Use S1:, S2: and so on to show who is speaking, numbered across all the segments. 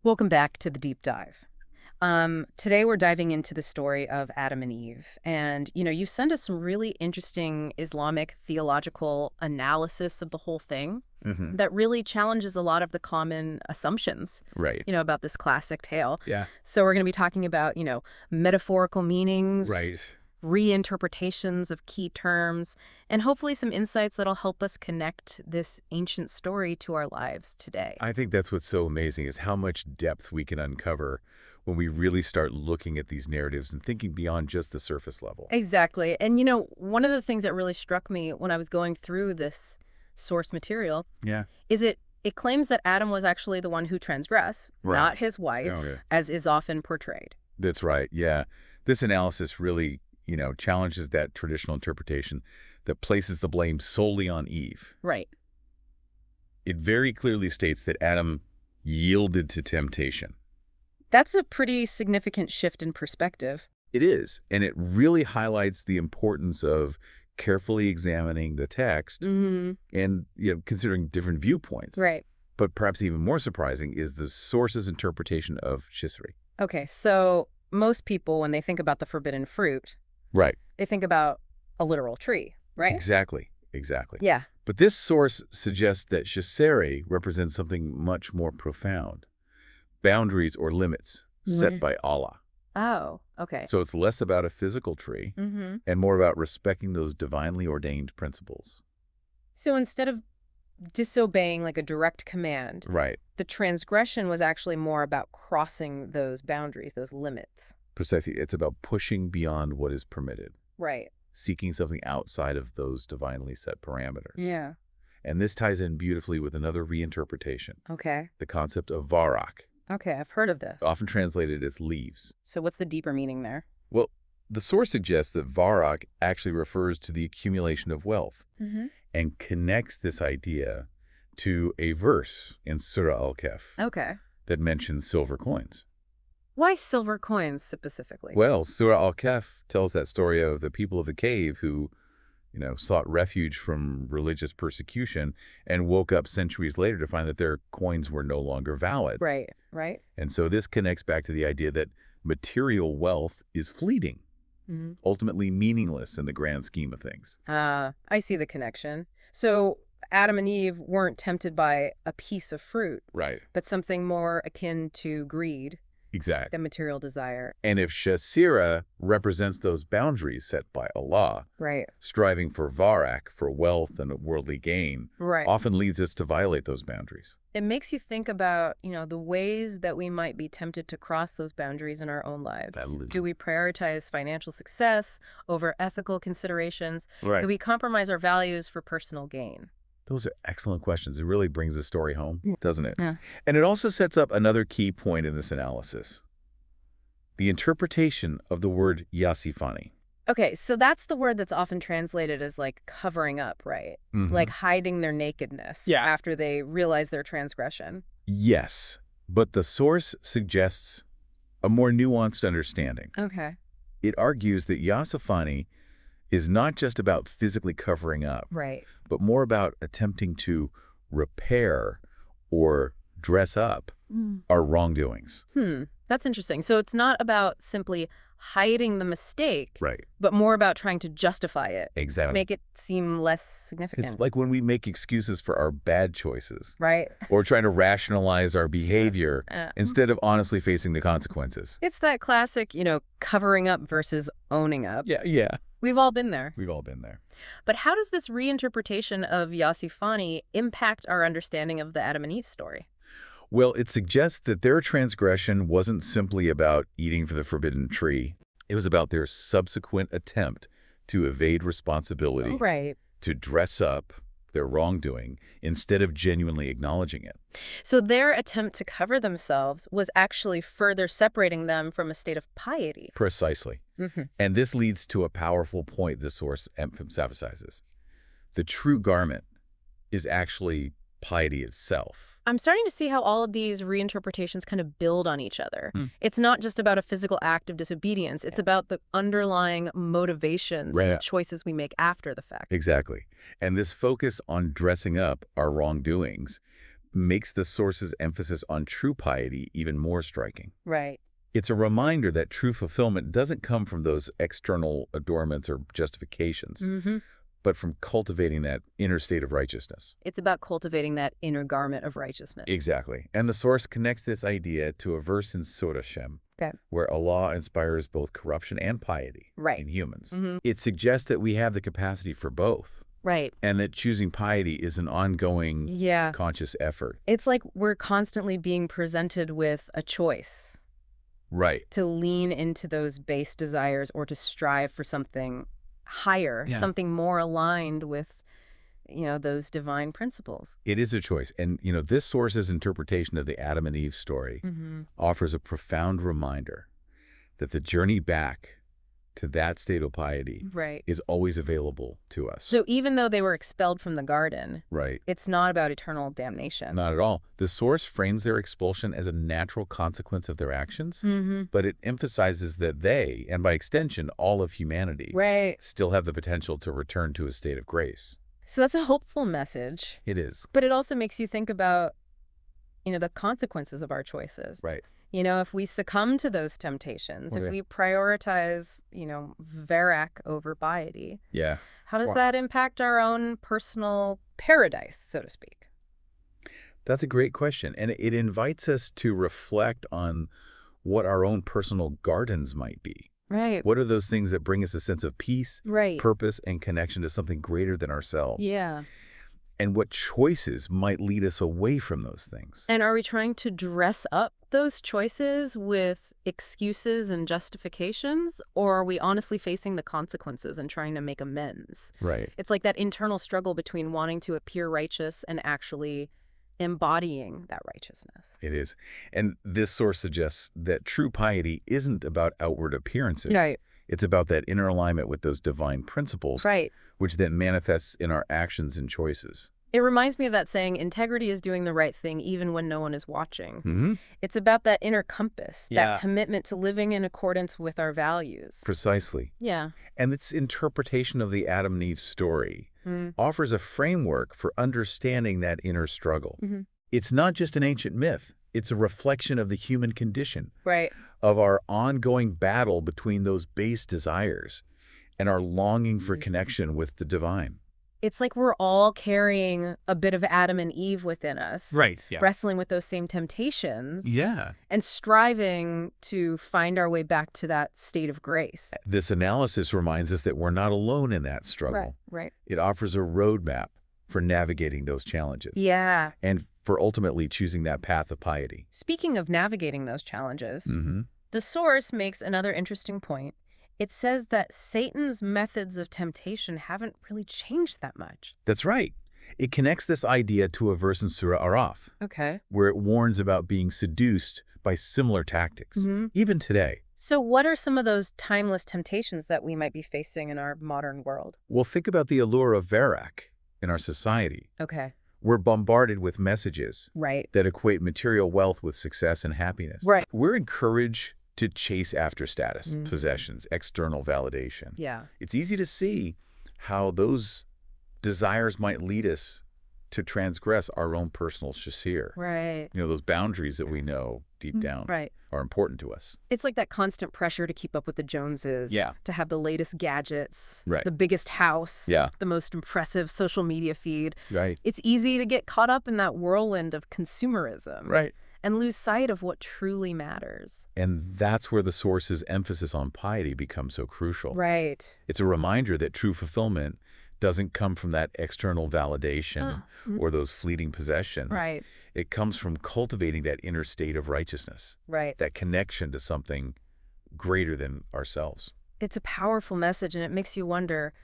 S1: Welcome back to the deep dive. Today we're diving into the story of Adam and Eve. And, you sent us some really interesting Islamic theological analysis of the whole thing
S2: Hmm.
S1: that really challenges a lot of the common assumptions,
S2: Right.
S1: about this classic tale.
S2: Yeah.
S1: So we're going to be talking about, metaphorical meanings,
S2: Right.
S1: reinterpretations of key terms, and hopefully some insights that'll help us connect this ancient story to our lives today.
S2: I think that's what's so amazing is how much depth we can uncover when we really start looking at these narratives and thinking beyond just the surface level.
S1: Exactly. And one of the things that really struck me when I was going through this source material
S2: Yeah.
S1: is it claims that Adam was actually the one who transgressed,
S2: Right.
S1: not his wife,
S2: Okay.
S1: as is often portrayed.
S2: That's right. Yeah. This analysis really, challenges that traditional interpretation that places the blame solely on Eve.
S1: Right.
S2: It very clearly states that Adam yielded to temptation.
S1: That's a pretty significant shift in perspective.
S2: It is, and it really highlights the importance of carefully examining the text
S1: Mm-hmm.
S2: and considering different viewpoints.
S1: Right.
S2: But perhaps even more surprising is the source's interpretation of Shisri.
S1: Okay, so most people, when they think about the forbidden fruit,
S2: Right.
S1: they think about a literal tree, right?
S2: Exactly. Exactly.
S1: Yeah.
S2: But this source suggests that Shisri represents something much more profound. Boundaries or limits set
S1: Mhm.
S2: by Allah.
S1: Oh, okay.
S2: So it's less about a physical tree
S1: Mm-hmm.
S2: and more about respecting those divinely ordained principles.
S1: So instead of disobeying like a direct command,
S2: Right.
S1: the transgression was actually more about crossing those boundaries, those limits.
S2: Precisely. It's about pushing beyond what is permitted,
S1: Right.
S2: seeking something outside of those divinely set parameters.
S1: Yeah.
S2: And this ties in beautifully with another reinterpretation,
S1: Okay.
S2: the concept of varak,
S1: Okay, I've heard of this.
S2: often translated as leaves.
S1: So what's the deeper meaning there?
S2: Well, the source suggests that varak actually refers to the accumulation of wealth
S1: Mm-hmm.
S2: and connects this idea to a verse in Surah Al-Kahf
S1: Okay.
S2: that mentions silver coins.
S1: Why silver coins specifically?
S2: Well, Surah Al-Kahf tells that story of the people of the cave who, sought refuge from religious persecution and woke up centuries later to find that their coins were no longer valid.
S1: Right, right.
S2: And so this connects back to the idea that material wealth is fleeting,
S1: Mm-hmm.
S2: ultimately meaningless in the grand scheme of things.
S1: I see the connection. So Adam and Eve weren't tempted by a piece of fruit,
S2: Right.
S1: but something more akin to greed
S2: Exactly.
S1: than material desire.
S2: And if Shasira represents those boundaries set by Allah,
S1: Right,
S2: striving for varak, for wealth and worldly gain,
S1: right.
S2: often leads us to violate those boundaries.
S1: It makes you think about, the ways that we might be tempted to cross those boundaries in our own lives. Do we prioritize financial success over ethical considerations?
S2: Right.
S1: Do we compromise our values for personal gain?
S2: Those are excellent questions. It really brings the story home, doesn't it?
S1: Yeah.
S2: And it also sets up another key point in this analysis. The interpretation of the word yasifani.
S1: Okay, so that's the word that's often translated as like covering up, right?
S2: Mhm.
S1: Like hiding their nakedness
S2: Yeah.
S1: after they realize their transgression.
S2: Yes, but the source suggests a more nuanced understanding.
S1: Okay.
S2: It argues that yasifani is not just about physically covering up,
S1: Right.
S2: but more about attempting to repair or dress up our wrongdoings.
S1: That's interesting. So it's not about simply hiding the mistake,
S2: Right.
S1: but more about trying to justify it,
S2: Exactly.
S1: make it seem less significant.
S2: It's like when we make excuses for our bad choices
S1: Right.
S2: or trying to rationalize our behavior instead of honestly facing the consequences.
S1: It's that classic, covering up versus owning up.
S2: Yeah.
S1: We've all been there.
S2: We've all been there.
S1: But how does this reinterpretation of Yasifani impact our understanding of the Adam and Eve story?
S2: Well, it suggests that their transgression wasn't simply about eating from the forbidden tree. It was about their subsequent attempt to evade responsibility,
S1: Right.
S2: to dress up their wrongdoing instead of genuinely acknowledging it.
S1: So their attempt to cover themselves was actually further separating them from a state of piety.
S2: Precisely.
S1: Mm-hmm.
S2: And this leads to a powerful point the source emphasizes. The true garment is actually piety itself.
S1: I'm starting to see how all of these reinterpretations kind of build on each other.
S2: Hmm.
S1: It's not just about a physical act of disobedience. It's about the underlying motivations and the
S2: Right.
S1: choices we make after the fact.
S2: Exactly. And this focus on dressing up our wrongdoings makes the source's emphasis on true piety even more striking.
S1: Right.
S2: It's a reminder that true fulfillment doesn't come from those external adornments or justifications,
S1: Mm-hmm.
S2: but from cultivating that inner state of righteousness.
S1: It's about cultivating that inner garment of righteousness.
S2: Exactly. And the source connects this idea to a verse in Surah Shem,
S1: Okay.
S2: where Allah inspires both corruption and piety
S1: Right.
S2: in humans.
S1: Mm-hmm.
S2: It suggests that we have the capacity for both,
S1: Right.
S2: and that choosing piety is an ongoing,
S1: Yeah.
S2: conscious effort.
S1: It's like we're constantly being presented with a choice
S2: Right.
S1: to lean into those base desires or to strive for something higher,
S2: Yeah.
S1: something more aligned with, those divine principles.
S2: It is a choice. And, this source's interpretation of the Adam and Eve story
S1: Mm-hmm.
S2: offers a profound reminder that the journey back to that state of piety
S1: Right.
S2: is always available to us.
S1: So even though they were expelled from the garden,
S2: Right.
S1: it's not about eternal damnation.
S2: Not at all. The source frames their expulsion as a natural consequence of their actions,
S1: Mm-hmm.
S2: but it emphasizes that they, and by extension all of humanity,
S1: Right.
S2: still have the potential to return to a state of grace.
S1: So that's a hopeful message,
S2: It is.
S1: but it also makes you think about, the consequences of our choices.
S2: Right.
S1: If we succumb to those temptations, if
S2: Okay.
S1: we prioritize, Verak over piety,
S2: Yeah.
S1: how does
S2: Well-
S1: that impact our own personal paradise, so to speak?
S2: That's a great question. And it invites us to reflect on what our own personal gardens might be.
S1: Right.
S2: What are those things that bring us a sense of peace,
S1: Right.
S2: purpose, and connection to something greater than ourselves?
S1: Yeah.
S2: And what choices might lead us away from those things?
S1: And are we trying to dress up those choices with excuses and justifications, or are we honestly facing the consequences and trying to make amends?
S2: Right.
S1: It's like that internal struggle between wanting to appear righteous and actually embodying that righteousness.
S2: It is. And this source suggests that true piety isn't about outward appearances.
S1: Right.
S2: It's about that inner alignment with those divine principles,
S1: Right.
S2: which then manifests in our actions and choices.
S1: It reminds me of that saying, integrity is doing the right thing even when no one is watching.
S2: Mm-hmm.
S1: It's about that inner compass,
S2: Yeah.
S1: that commitment to living in accordance with our values.
S2: Precisely.
S1: Yeah.
S2: And its interpretation of the Adam and Eve story
S1: Mm.
S2: offers a framework for understanding that inner struggle.
S1: Mhm.
S2: It's not just an ancient myth. It's a reflection of the human condition,
S1: Right.
S2: of our ongoing battle between those base desires and our longing for connection with the divine.
S1: It's like we're all carrying a bit of Adam and Eve within us.
S2: Right, yeah.
S1: Wrestling with those same temptations.
S2: Yeah.
S1: And striving to find our way back to that state of grace.
S2: This analysis reminds us that we're not alone in that struggle.
S1: Right.
S2: It offers a roadmap for navigating those challenges.
S1: Yeah.
S2: And for ultimately choosing that path of piety.
S1: Speaking of navigating those challenges,
S2: Mm-hmm.
S1: the source makes another interesting point. It says that Satan's methods of temptation haven't really changed that much.
S2: That's right. It connects this idea to a verse in Surah Araf,
S1: Okay.
S2: where it warns about being seduced by similar tactics,
S1: Mhm.
S2: even today.
S1: So what are some of those timeless temptations that we might be facing in our modern world?
S2: Well, think about the allure of Verak in our society.
S1: Okay.
S2: We're bombarded with messages
S1: Right.
S2: that equate material wealth with success and happiness.
S1: Right.
S2: We're encouraged to chase after status,
S1: Mhm.
S2: possessions, external validation.
S1: Yeah.
S2: It's easy to see how those desires might lead us to transgress our own personal shasir.
S1: Right.
S2: Those boundaries that we know deep down
S1: Right.
S2: are important to us.
S1: It's like that constant pressure to keep up with the Joneses.
S2: Yeah.
S1: To have the latest gadgets.
S2: Right.
S1: The biggest house.
S2: Yeah.
S1: The most impressive social media feed.
S2: Right.
S1: It's easy to get caught up in that whirlwind of consumerism.
S2: Right.
S1: And lose sight of what truly matters.
S2: And that's where the source's emphasis on piety becomes so crucial.
S1: Right.
S2: It's a reminder that true fulfillment doesn't come from that external validation or those fleeting possessions.
S1: Right.
S2: It comes from cultivating that inner state of righteousness,
S1: Right.
S2: that connection to something greater than ourselves.
S1: It's a powerful message, and it makes you wonder,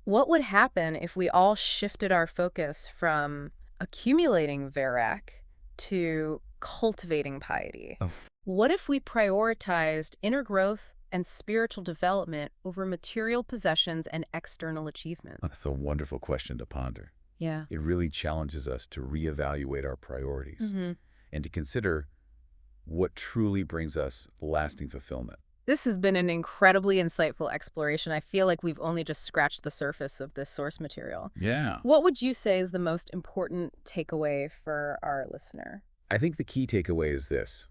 S1: what would happen if we all shifted our focus from accumulating Verak to cultivating piety?
S2: Oh.
S1: What if we prioritized inner growth and spiritual development over material possessions and external achievement?
S2: That's a wonderful question to ponder.
S1: Yeah.
S2: It really challenges us to reevaluate our priorities
S1: Mm-hmm.
S2: and to consider what truly brings us lasting fulfillment.
S1: This has been an incredibly insightful exploration. I feel like we've only just scratched the surface of this source material.
S2: Yeah.
S1: What would you say is the most important takeaway for our listener?
S2: I think the key takeaway is this.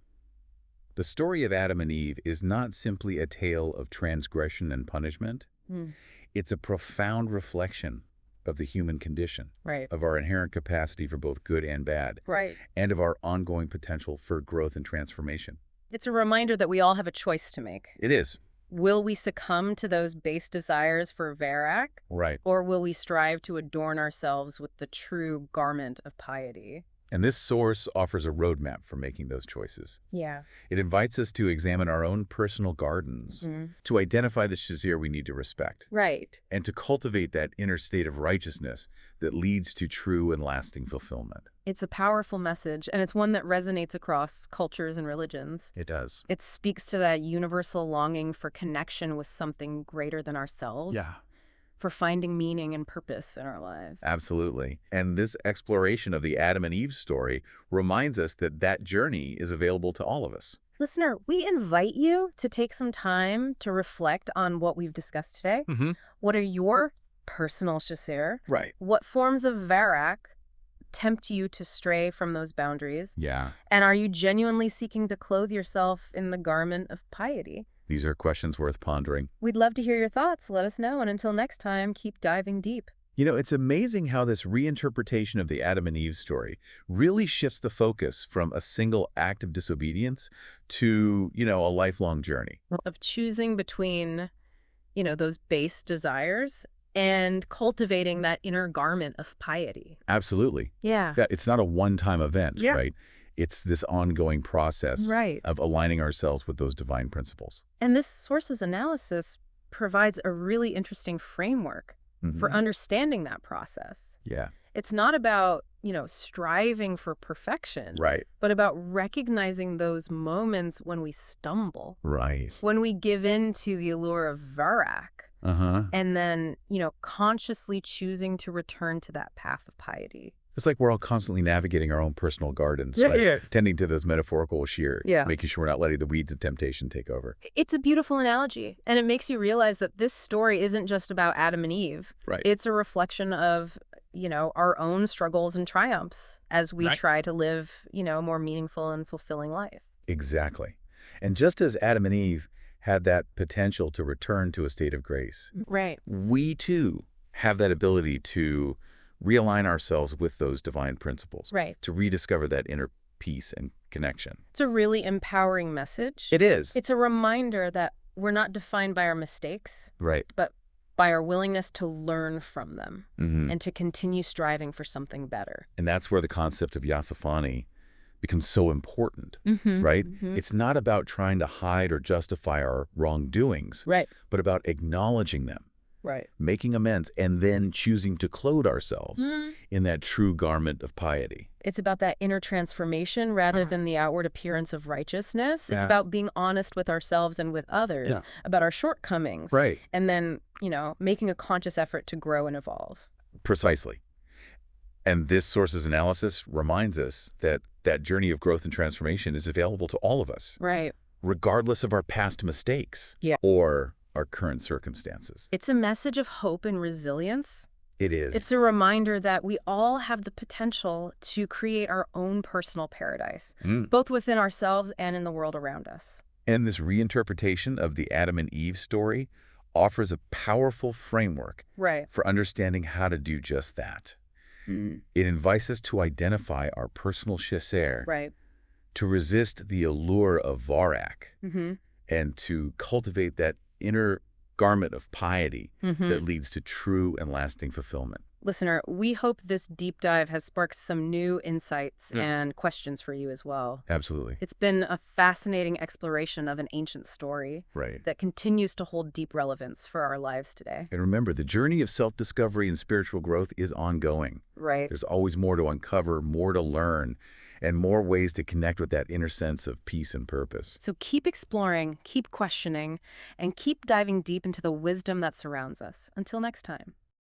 S2: The story of Adam and Eve is not simply a tale of transgression and punishment.
S1: Hmm.
S2: It's a profound reflection of the human condition,
S1: Right.
S2: of our inherent capacity for both good and bad,
S1: Right.
S2: and of our ongoing potential for growth and transformation.
S1: It's a reminder that we all have a choice to make.
S2: It is.
S1: Will we succumb to those base desires for Varak,
S2: Right.
S1: or will we strive to adorn ourselves with the true garment of piety?
S2: And this source offers a roadmap for making those choices.
S1: Yeah.
S2: It invites us to examine our own personal gardens, to identify the shazir we need to respect,
S1: Right.
S2: and to cultivate that inner state of righteousness that leads to true and lasting fulfillment.
S1: It's a powerful message, and it's one that resonates across cultures and religions.
S2: It does.
S1: It speaks to that universal longing for connection with something greater than ourselves.
S2: Yeah.
S1: For finding meaning and purpose in our lives.
S2: Absolutely. And this exploration of the Adam and Eve story reminds us that that journey is available to all of us.
S1: Listener, we invite you to take some time to reflect on what we've discussed today.
S2: Mm-hmm.
S1: What are your personal shasir?
S2: Right.
S1: What forms of Varak tempt you to stray from those boundaries?
S2: Yeah.
S1: And are you genuinely seeking to clothe yourself in the garment of piety?
S2: These are questions worth pondering.
S1: We'd love to hear your thoughts. Let us know. And until next time, keep diving deep.
S2: You know, it's amazing how this reinterpretation of the Adam and Eve story really shifts the focus from a single act of disobedience to, a lifelong journey.
S1: Of choosing between, those base desires and cultivating that inner garment of piety.
S2: Absolutely.
S1: Yeah.
S2: Yeah, it's not a one-time event,
S1: Yeah.
S2: right? It's this ongoing process
S1: Right.
S2: of aligning ourselves with those divine principles.
S1: And this source's analysis provides a really interesting framework for understanding that process.
S2: Yeah,
S1: It's not about, striving for perfection,
S2: right,
S1: but about recognizing those moments when we stumble,
S2: right.
S1: when we give in to the allure of Varak,
S2: Uh-huh.
S1: and then, consciously choosing to return to that path of piety.
S2: It's like we're all constantly navigating our own personal gardens,
S1: Yeah,
S2: right?
S1: yeah.
S2: Tending to those metaphorical shear,
S1: Yeah.
S2: making sure we're not letting the weeds of temptation take over.
S1: It's a beautiful analogy, and it makes you realize that this story isn't just about Adam and Eve.
S2: Right.
S1: It's a reflection of, our own struggles and triumphs as we
S2: Right.
S1: try to live, a more meaningful and fulfilling life.
S2: Exactly. And just as Adam and Eve had that potential to return to a state of grace,
S1: Right.
S2: we too have that ability to realign ourselves with those divine principles,
S1: Right.
S2: to rediscover that inner peace and connection.
S1: It's a really empowering message.
S2: It is.
S1: It's a reminder that we're not defined by our mistakes,
S2: Right.
S1: but by our willingness to learn from them
S2: Mm-hmm.
S1: and to continue striving for something better.
S2: And that's where the concept of Yasafani becomes so important,
S1: Mm-hmm.
S2: right?
S1: Mm-hmm.
S2: It's not about trying to hide or justify our wrongdoings,
S1: Right.
S2: but about acknowledging them,
S1: Right.
S2: making amends, and then choosing to clothe ourselves in that true garment of piety.
S1: It's about that inner transformation rather than the outward appearance of righteousness. It's
S2: Yeah.
S1: about being honest with ourselves and with others,
S2: Yeah.
S1: about our shortcomings.
S2: Right.
S1: And then, making a conscious effort to grow and evolve.
S2: Precisely. And this source's analysis reminds us that that journey of growth and transformation is available to all of us,
S1: Right.
S2: regardless of our past mistakes
S1: Yeah.
S2: or our current circumstances.
S1: It's a message of hope and resilience.
S2: It is.
S1: It's a reminder that we all have the potential to create our own personal paradise, both within ourselves and in the world around us.
S2: And this reinterpretation of the Adam and Eve story offers a powerful framework
S1: Right.
S2: for understanding how to do just that. It invites us to identify our personal chasser,
S1: Right.
S2: to resist the allure of Varak,
S1: Mm-hmm.
S2: and to cultivate that inner garment of piety
S1: Mm-hmm.
S2: that leads to true and lasting fulfillment.
S1: Listener, we hope this deep dive has sparked some new insights and questions for you as well.
S2: Absolutely.
S1: It's been a fascinating exploration of an ancient story
S2: Right.
S1: that continues to hold deep relevance for our lives today.
S2: And remember, the journey of self-discovery and spiritual growth is ongoing.
S1: Right.
S2: There's always more to uncover, more to learn, and more ways to connect with that inner sense of peace and purpose.
S1: So keep exploring, keep questioning, and keep diving deep into the wisdom that surrounds us. Until next time.